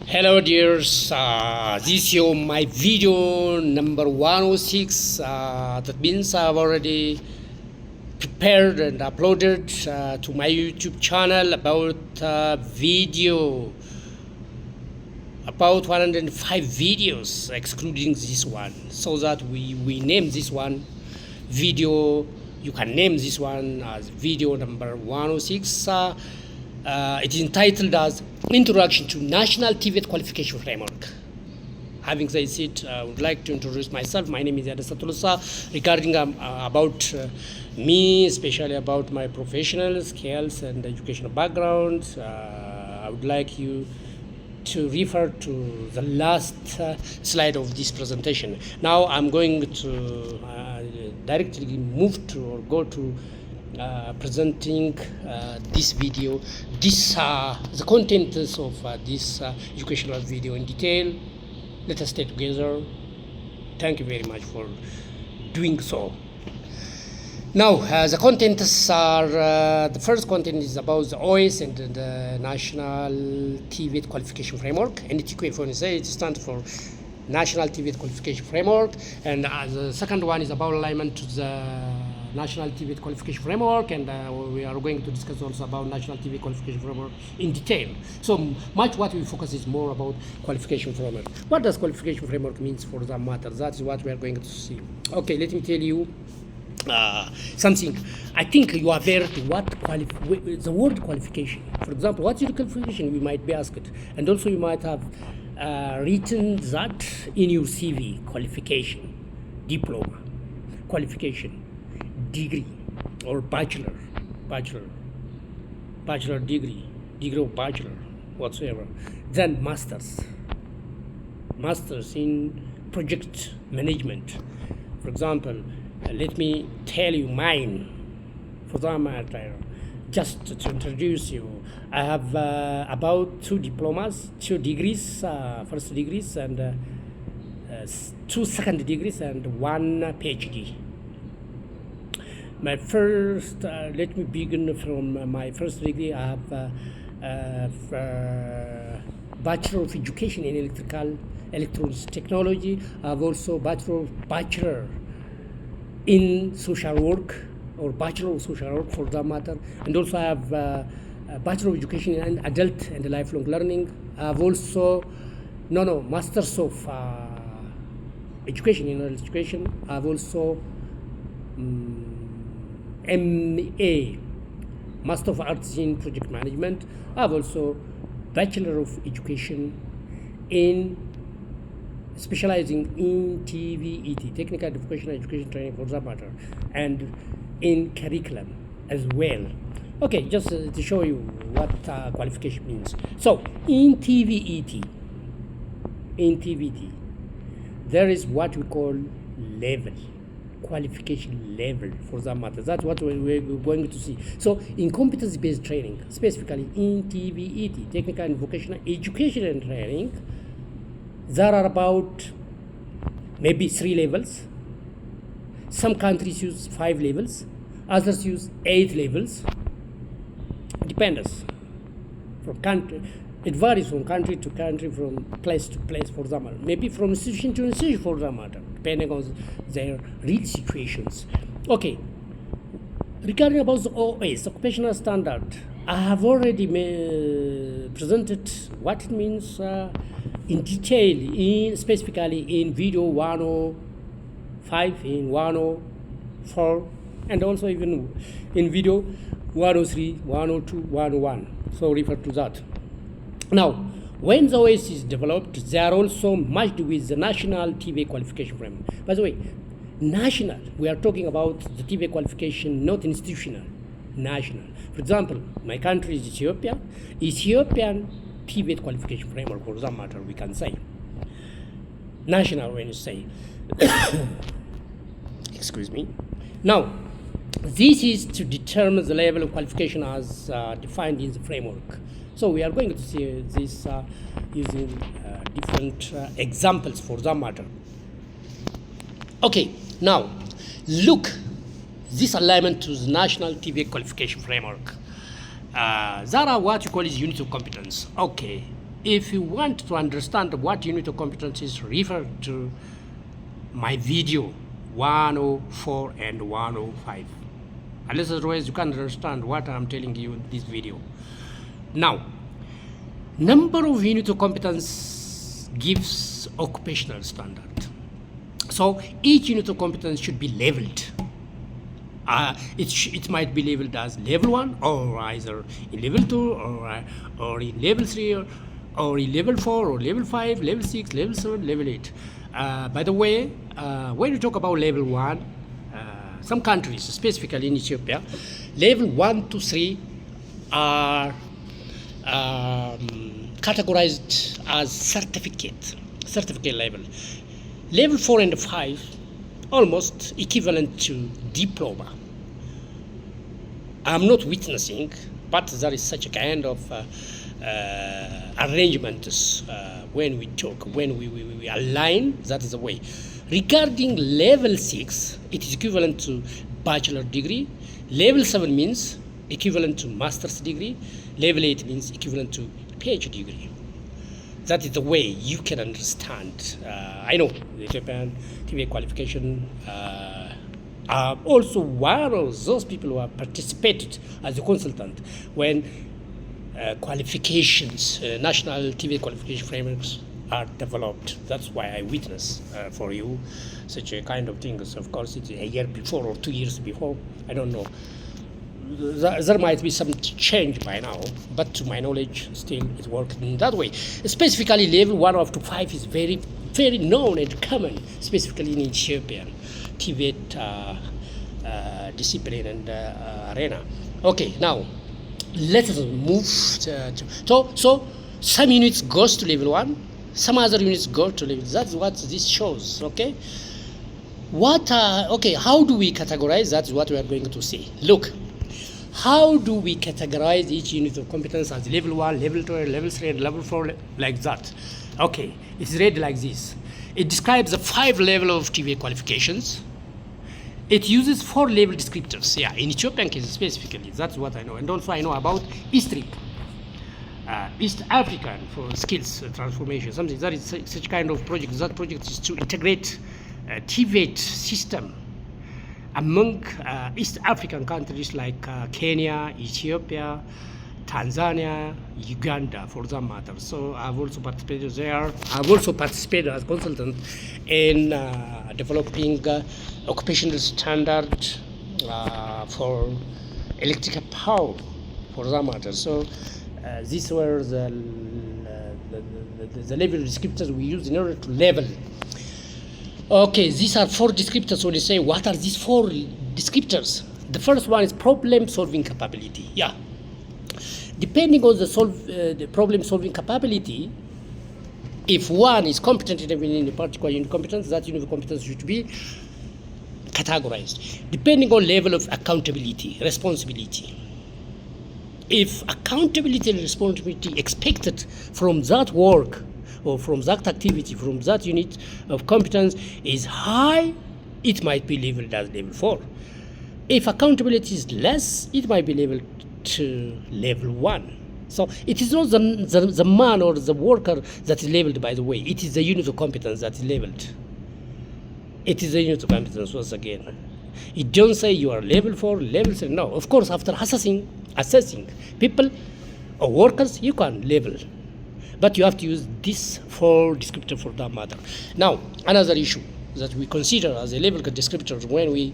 Hello dears, this is my video number 106. That means I've already prepared and uploaded to my YouTube channel about video, about 105 videos excluding this one, so that we name this one video. You can name this one as video number 106. It is entitled as Introduction to National TVET Qualification Framework. Having said it, I would like to introduce myself. My name is Adesatulusa. Regarding about me, especially about my professional skills and educational background, I would like you to refer to the last slide of this presentation. Now I'm going to directly move to or go to presenting this video, the contents of this educational video in detail. Let us stay together. Thank you very much for doing so. Now, the contents are, the first content is about the OS and the National TVET Qualification Framework. NTQF, when you say, it stands for National TVET Qualification Framework. And the second one is about alignment to the National TVET Qualification Framework, and we are going to discuss also about National TVET Qualification Framework in detail. So much what we focus is more about qualification framework. What does qualification framework means for that matter? That is what we are going to see. Okay, let me tell you something. I think you are aware to what the word qualification. For example, what's your qualification? You might be asked, and also you might have written that in your CV: qualification, diploma, qualification, degree or bachelor degree or bachelor whatsoever, then masters in project management. For example, let me tell you mine. For that matter, just to introduce you, I have about 2 diplomas, 2 degrees, first degrees, and 2 second degrees, and 1 PhD. My first, let me begin from my first degree. I have Bachelor of Education in Electronics Technology. I have also Bachelor in Social Work, or Bachelor of Social Work for that matter. And also I have Bachelor of Education in Adult and Lifelong Learning. I have also, Masters of Education in Education. I have also MA, Master of Arts in Project Management. I have also Bachelor of Education in specializing in TVET, Technical Vocational Education Training for that matter, and in curriculum as well. Okay, just to show you what qualification means. So in TVET, there is what we call level. Qualification level for that matter. That's what we're going to see. So in competency-based training, specifically in TVET, Technical and Vocational Education and Training, there are about maybe 3 levels. Some countries use 5 levels, others use 8 levels. Depends from country. It varies from country to country, from place to place for that matter. Maybe from institution to institution for that matter, depending on their real situations. Okay, regarding about the OS, Occupational Standard, I have already presented what it means in detail, specifically in video 105, in 104, and also even in video 103, 102, 101. So refer to that. Now, when the OS is developed, they are also merged with the National TVET Qualification Framework. By the way, national, we are talking about the TVET qualification, not institutional, national. For example, my country is Ethiopia. Ethiopian TVET Qualification Framework, for that matter, we can say. National, when you say. Excuse me. Now, this is to determine the level of qualification as defined in the framework. So we are going to see this using different examples for that matter. Okay, now look, this alignment to the National TVET Qualification Framework. There are what you call is unit of competence. Okay, if you want to understand what unit of competence is, refer to my video 104 and 105. Unless otherwise you can't understand what I'm telling you in this video. Now, number of unit of competence gives occupational standard. So each unit of competence should be leveled. It might be labeled as level 1, or either in level 2, or in level 3, or in level 4, or level 5, level 6, level 7, level 8. By the way, when you talk about level 1, some countries, specifically in Ethiopia, level 1 to 3 are categorized as certificate level. Level 4 and 5 almost equivalent to diploma. I'm not witnessing, but there is such a kind of arrangements when we talk, when we align, that is the way. Regarding level 6, it is equivalent to bachelor degree. Level 7 means equivalent to master's degree. Level 8 means equivalent to PhD degree. That is the way you can understand. I know the Ethiopian TV qualification are also one of those people who have participated as a consultant when qualifications, national TV qualification frameworks are developed. That's why I witness for you such a kind of thing. So of course, it's a year before or 2 years before. I don't know. There might be some change by now, but to my knowledge, still it works in that way. Specifically, level 1 up to 5 is very, very known and common, specifically in Ethiopian Tibet discipline and arena. Okay, now let us move so some units goes to level 1, some other units go to level. That's what this shows. Okay, how do we categorize? That's what we are going to see. Look, how do we categorize each unit of competence as level 1, level 2, level 3, and level 4, like that? Okay, it's read like this. It describes the 5 levels of TVA qualifications. It uses 4 level descriptors. Yeah, in Ethiopian case specifically, that's what I know. And also I know about EASTRIP, East African for skills transformation, something that is such kind of project. That project is to integrate TVET system among East African countries like Kenya, Ethiopia, Tanzania, Uganda, for that matter. So I've also participated there. I've also participated as consultant in developing occupational standard for electrical power, for that matter. So these were the level descriptors we use in order to level. Okay, these are 4 descriptors. When you say what are these 4 descriptors, the first one is problem solving capability. Yeah, depending on the problem solving capability, if one is competent in a particular unit of competence, that unit of competence should be categorized depending on level of accountability, responsibility. If accountability and responsibility expected from that work or from that activity, from that unit of competence is high, it might be labeled as level 4. If accountability is less, it might be labeled to level 1. So it is not the man or the worker that is labeled, by the way. It is the unit of competence that is labeled. It is the unit of competence once again. It don't say you are level 4, level 3. No, of course, after assessing people or workers, you can label. But you have to use this 4 descriptor for that matter. Now, another issue that we consider as a level descriptor when we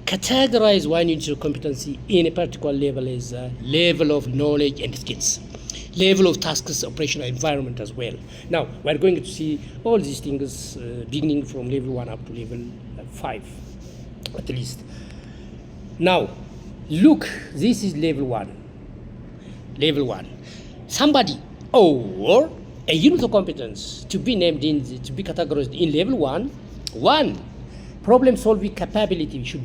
categorize one unit of competency in a particular level is level of knowledge and skills, level of tasks, operational environment as well. Now, we're going to see all these things beginning from level 1 up to level 5, at least. Now, look, this is level 1. Level 1. Somebody or a unit of competence to be named to be categorized in level 1. Problem solving capability should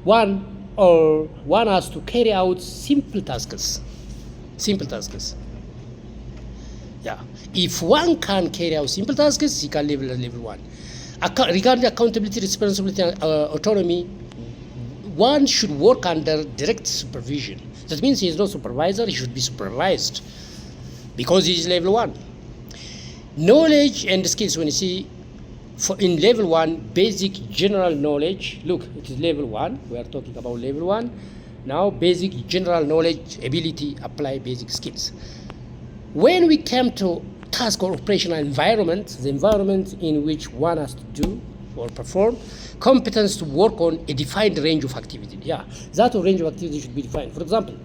one has to carry out simple tasks. Yeah, if one can carry out simple tasks, he can level 1. Regarding accountability, responsibility, and autonomy, one should work under direct supervision. That means he is not supervisor, he should be supervised. because it is level 1. Knowledge and skills, when you see in level 1, basic general knowledge, look, it is level 1, we are talking about level 1. Now basic general knowledge, ability, apply basic skills. When we come to task or operational environment, the environment in which one has to do or perform, competence to work on a defined range of activity. Yeah, that range of activity should be defined. For example,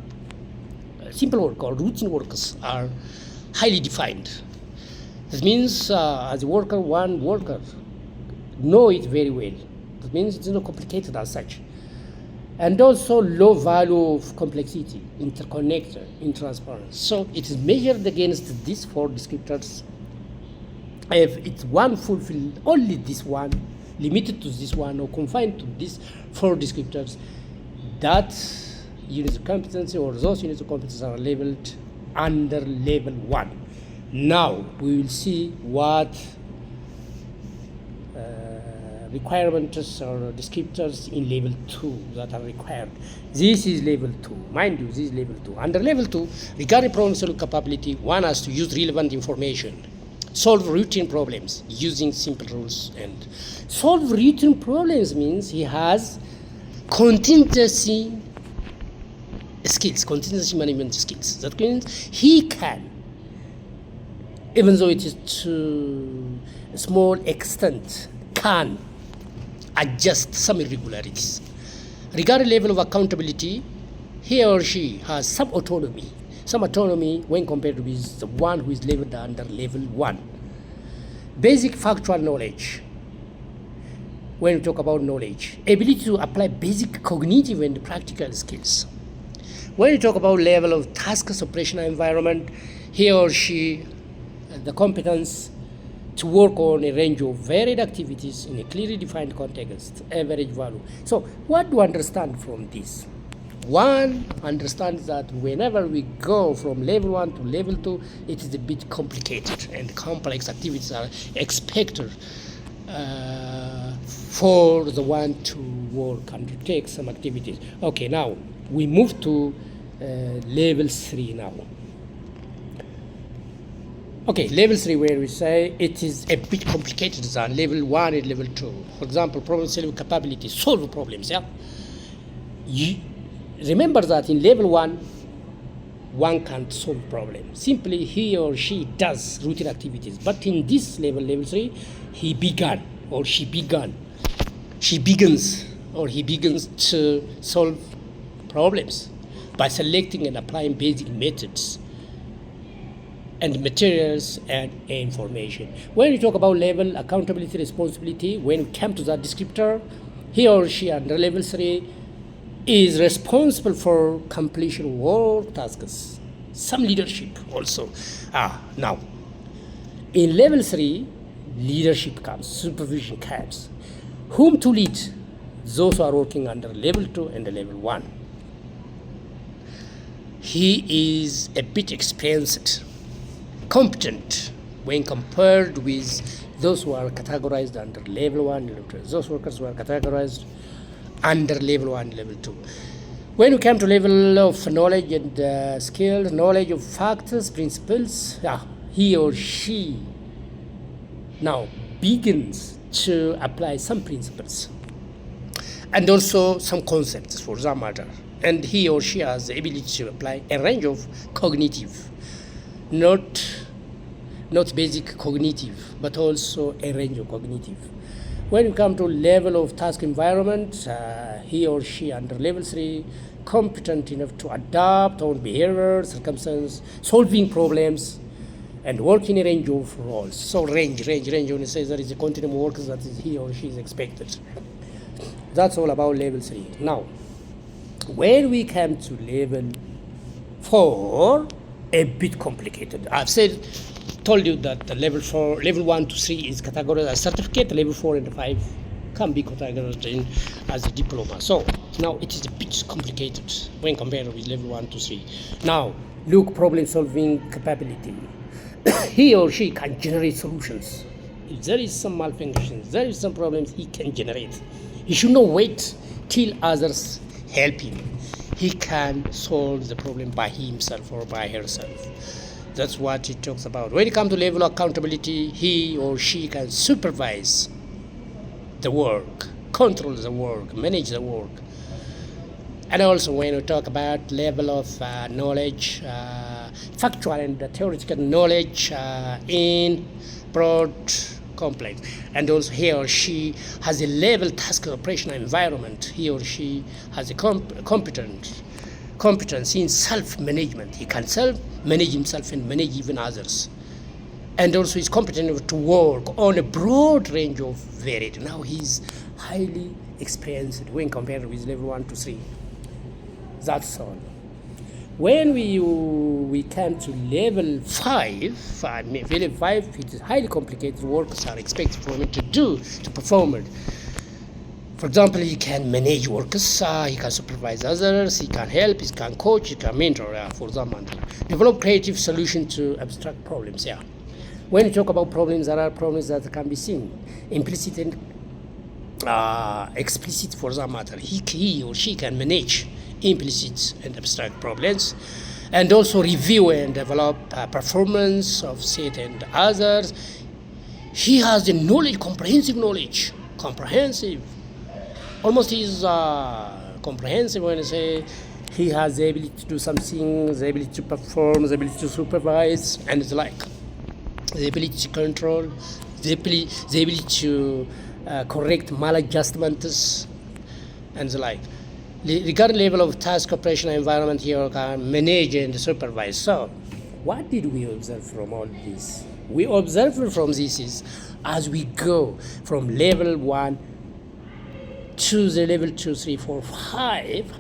simple work or routine works are highly defined. That means as a worker, one worker know it very well. That means it's not complicated as such. And also low value of complexity, interconnector, intransparent. So it is measured against these 4 descriptors. If it's one fulfilled, only this one, limited to this one, or confined to these 4 descriptors, that units of competency or those units of competence are labeled under level 1. Now we will see what requirements or descriptors in level 2 that are required. This is level 2. Mind you, this is level 2. Under level 2, regarding problem-solving capability, one has to use relevant information, solve routine problems using simple rules. And solve routine problems means he has contingency skills, contingency management skills. That means he can, even though it is to a small extent, can adjust some irregularities. Regarding level of accountability, he or she has some autonomy when compared with the one who is labeled under level 1. Basic factual knowledge. When we talk about knowledge, ability to apply basic cognitive and practical skills. When we talk about level of tasks, operational environment, he or she, the competence to work on a range of varied activities in a clearly defined context, average value. So what do we understand from this? One understands that whenever we go from level 1 to level 2, it is a bit complicated and complex activities are expected for the one to work, undertake some activities. Okay, now we move to level 3 now. Okay, level 3, where we say it is a bit complicated than level 1 and level 2. For example, problem-solving capability, solve problems, yeah? Remember that in level 1, one can't solve problems. Simply he or she does routine activities. But in this level, level 3, he begins to solve problems by selecting and applying basic methods and materials and information. When we talk about level, accountability, responsibility, when we come to that descriptor, he or she under level 3 is responsible for completion of work tasks, some leadership also. Now, in level 3, leadership comes, supervision comes. Whom to lead? Those who are working under level 2 and level 1. He is a bit experienced, competent when compared with those who are categorized under level 1 and level 2. Those workers who are categorized under level 1 and level 2. When we come to level of knowledge and skills, knowledge of factors, principles, he or she now begins to apply some principles and also some concepts for that matter. And he or she has the ability to apply a range of cognitive, not basic cognitive, but also a range of cognitive. When you come to level of task environment, he or she under level 3, competent enough to adapt on behavior, circumstance, solving problems, and work in a range of roles. So range, when it says there is a continuum of work that is he or she is expected. That's all about level 3. Now, when we come to level 4, a bit complicated. I've told you that the level 1 to 3 is categorized as certificate, level 4 and 5 can be categorized as a diploma. So now it is a bit complicated when compared with level 1 to 3. Now look, problem solving capability. He or she can generate solutions. If there is some malfunctions, there is some problems, he can generate. He should not wait till others help him. He can solve the problem by himself or by herself. That's what it talks about. When it comes to level of accountability, he or she can supervise the work, control the work, manage the work. And also when we talk about level of knowledge, factual and theoretical knowledge in broad complex, and also he or she has a level task operational environment. He or she has a competence in self-management. He can self-manage himself and manage even others. And also is competent to work on a broad range of varied. Now he's highly experienced when compared with level 1 to 3. That's all. When we come to level 5, level 5, it is highly complicated. Workers are expected from him to perform it. For example, he can manage workers, he can supervise others, he can help, he can coach, he can mentor, for example. Develop creative solutions to abstract problems, When you talk about problems, there are problems that can be seen, implicit and explicit, for that matter. He or she can manage implicit and abstract problems, and also review and develop performance of set and others. He has the knowledge, comprehensive knowledge, almost is comprehensive when I say he has the ability to do something, the ability to perform, the ability to supervise, and the like. The ability to control, the ability to correct maladjustments, and the like. Regarding level of task operational environment, here can manage and supervise. So, what did we observe from all this? We observe from this is, as we go from level 1 to the level 2, 3, 4, 5,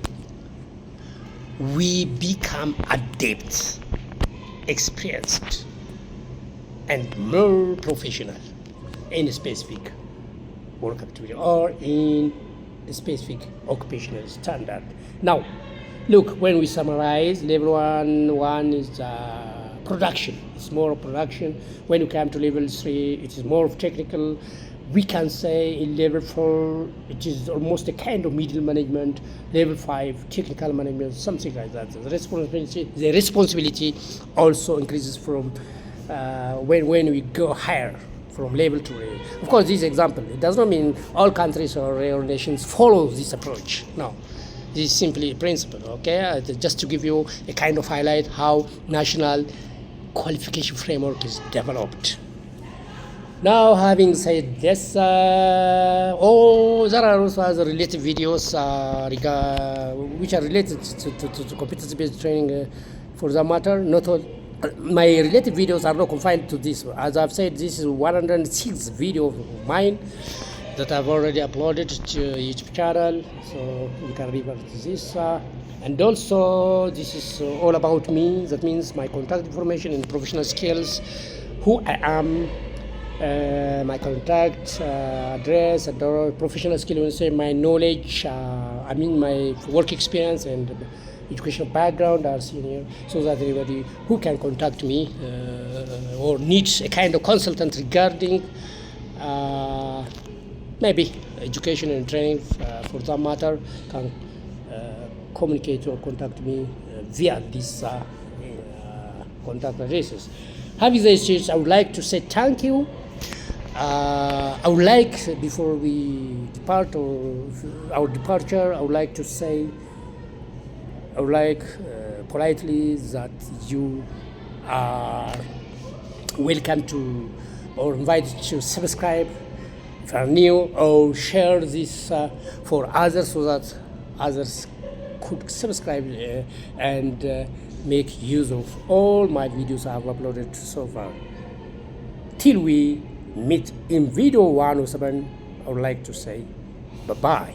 we become adept, experienced, and more professional in a specific work activity or in a specific occupational standard. Now, look, when we summarize, level 1 is production. It's more of production. When you come to level 3, it is more of technical. We can say in level 4, it is almost a kind of middle management. Level 5, technical management, something like that. The responsibility also increases from when we go higher from level to level. Of course, this example, it does not mean all countries or nations follow this approach. No, this is simply a principle, okay? Just to give you a kind of highlight how national qualification framework is developed. Now, having said this, there are also other related videos which are related to competency-based training for that matter. Not all. My related videos are not confined to this. As I've said, this is 106 video of mine that I've already uploaded to YouTube channel, so you can refer to this. And also, this is all about me. That means my contact information and professional skills, who I am, my contact address, and professional skill. When I say my knowledge, I mean my work experience and educational background are seen here, so that anybody who can contact me or needs a kind of consultant regarding maybe education and training for that matter can communicate or contact me via these contact addresses. Having said, I would like to say thank you. I would like, before we depart or our departure, I would like to say, I would like politely that you are welcome to or invited to subscribe if you are new, or share this for others so that others could subscribe and make use of all my videos I have uploaded so far. Till we meet in video 107, I would like to say bye-bye.